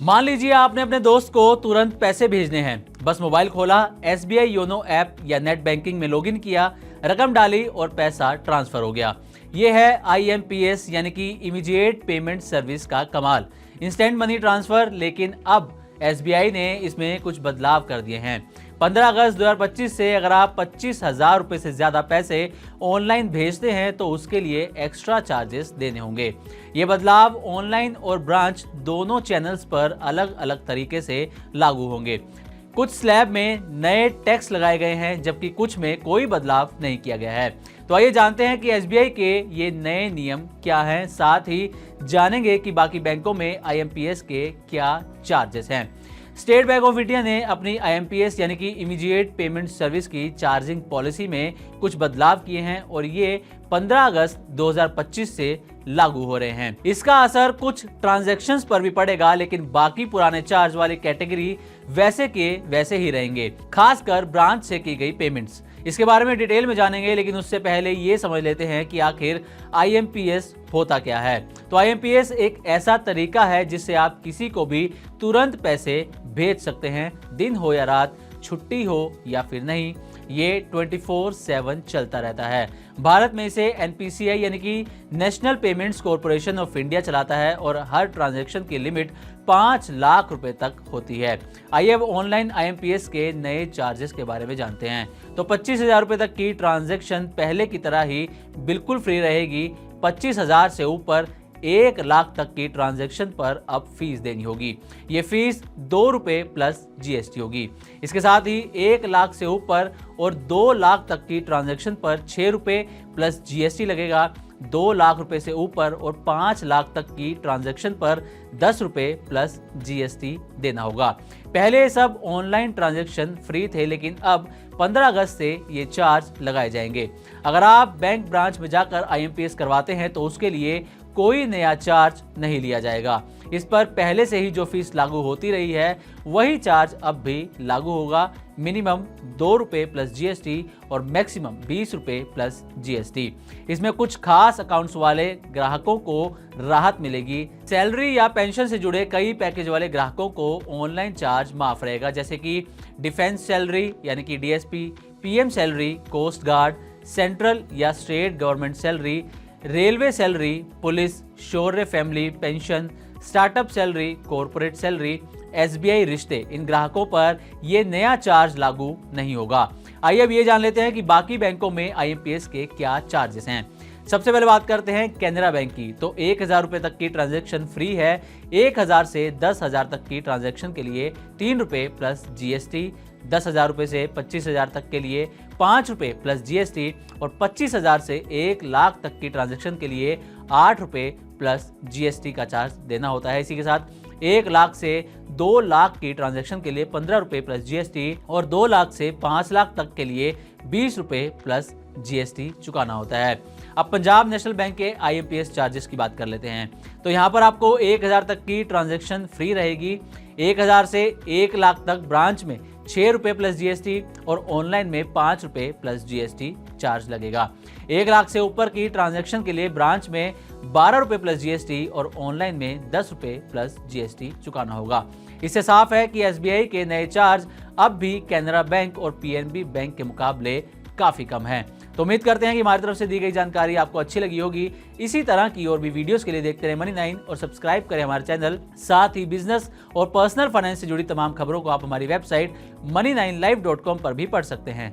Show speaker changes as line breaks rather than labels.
मान लीजिए आपने अपने दोस्त को तुरंत पैसे भेजने हैं। बस मोबाइल खोला, SBI योनो ऐप या नेट बैंकिंग में लॉगिन किया, रकम डाली और पैसा ट्रांसफर हो गया। ये है IMPS यानी कि इमीडिएट पेमेंट सर्विस का कमाल, इंस्टेंट मनी ट्रांसफर। लेकिन अब SBI ने इसमें कुछ बदलाव कर दिए हैं। 15 अगस्त 2025 से अगर आप 25,000 रुपए से ज्यादा पैसे ऑनलाइन भेजते हैं तो उसके लिए एक्स्ट्रा चार्जेस देने होंगे। ये बदलाव ऑनलाइन और ब्रांच दोनों चैनल्स पर अलग अलग तरीके से लागू होंगे। कुछ स्लैब में नए टैक्स लगाए गए हैं जबकि कुछ में कोई बदलाव नहीं किया गया है। तो आइए जानते हैं कि SBI के ये नए नियम क्या हैं, साथ ही जानेंगे कि बाकी बैंकों में IMPS के क्या चार्जेस हैं। स्टेट बैंक ऑफ इंडिया ने अपनी IMPS यानी कि इमीडिएट पेमेंट सर्विस की चार्जिंग पॉलिसी में कुछ बदलाव किए हैं और ये 15 अगस्त 2025 से लागू हो रहे हैं। इसका असर कुछ ट्रांजैक्शंस पर भी पड़ेगा, लेकिन बाकी पुराने चार्ज वाली कैटेगरी वैसे के वैसे ही रहेंगे, खासकर ब्रांच से की गई पेमेंट्स। इसके बारे में डिटेल में जानेंगे, लेकिन उससे पहले ये समझ लेते हैं कि आखिर IMPS होता क्या है। तो IMPS एक ऐसा तरीका है जिससे आप किसी को भी तुरंत पैसे भेज सकते हैं, दिन हो या रात, छुट्टी हो या फिर नहीं, ये 24/7 चलता रहता है। भारत में इसे NPCI यानी कि national payments corporation of India चलाता है और हर ट्रांजैक्शन की लिमिट 5 लाख रुपए तक होती है। आइए अब ऑनलाइन IMPS के नए चार्जेस के बारे में जानते हैं। तो 25,000 रुपए तक की ट्रांजैक्शन पहले की तरह ही बिल्कुल फ्री रहेगी। 25,000 से ऊपर 1 लाख तक की ट्रांजैक्शन पर अब फीस देनी होगी। ये फीस 2 रुपए प्लस GST होगी। इसके साथ ही 1 लाख से ऊपर और 2 लाख तक की ट्रांजैक्शन पर 6 रुपए प्लस GST लगेगा। 2 लाख रुपए से ऊपर और 5 लाख तक की ट्रांजैक्शन पर 10 रुपए प्लस GST देना होगा। पहले सब ऑनलाइन ट्रांजैक्शन फ्री थे, लेकिन अब 15 अगस्त से ये चार्ज लगाए जाएंगे। अगर आप बैंक ब्रांच में जाकर IMPS करवाते हैं तो उसके लिए कोई नया चार्ज नहीं लिया जाएगा। इस पर पहले से ही जो फीस लागू होती रही है वही चार्ज अब भी लागू होगा। मिनिमम 2 रुपए प्लस GST और मैक्सिमम 20 रुपए प्लस GST। इसमें कुछ खास अकाउंट्स वाले ग्राहकों को राहत मिलेगी। सैलरी या पेंशन से जुड़े कई पैकेज वाले ग्राहकों को ऑनलाइन चार्ज माफ रहेगा, जैसे कि डिफेंस सैलरी यानी कि DSP, PM salary, coast guard, central या state government salary, railway salary, police, Shaurya family pension, startup salary, corporate salary, SBI रिश्ते, इन ग्राहकों पर यह नया चार्ज लागू नहीं होगा। आइए अब ये जान लेते हैं कि बाकी बैंकों में IMPS के क्या चार्जेस हैं। सबसे पहले बात करते हैं कैनरा बैंक की। तो 1,000 रुपए तक की ट्रांजैक्शन फ्री है। 1,000 से 10,000 तक की ट्रांजैक्शन के लिए 3 रुपए प्लस GST, 10,000 रुपए से 25,000 तक के लिए 5 रुपए प्लस GST और 25,000 से 1 लाख तक की ट्रांजैक्शन के लिए 8 रुपए प्लस GST का चार्ज देना होता है। इसी के साथ 1 लाख से 2 लाख की ट्रांजैक्शन के लिए 15 रुपए प्लस GST और 2 लाख से 5 लाख तक के लिए 20 रुपए प्लस GST चुकाना होता है। अब पंजाब नेशनल बैंक के IMPS चार्जेस की बात कर लेते हैं। तो यहाँ पर आपको 1,000 तक की ट्रांजैक्शन फ्री रहेगी। 1,000 से 1 लाख तक ब्रांच में 6 रुपए प्लस GST और ऑनलाइन में 5 रुपए प्लस GST चार्ज लगेगा। 1 लाख से ऊपर की ट्रांजैक्शन के लिए ब्रांच में 12 रुपए प्लस GST और ऑनलाइन में 10 रुपए प्लस GST चुकाना होगा। इससे साफ है कि SBI के नए चार्ज अब भी कैनरा बैंक और PNB बैंक के मुकाबले काफी कम है। तो उम्मीद करते हैं कि हमारी तरफ से दी गई जानकारी आपको अच्छी लगी होगी। इसी तरह की और भी वीडियोस के लिए देखते रहे Money9 और सब्सक्राइब करें हमारे चैनल। साथ ही बिजनेस और पर्सनल फाइनेंस से जुड़ी तमाम खबरों को आप हमारी वेबसाइट money9live.com पर भी पढ़ सकते हैं।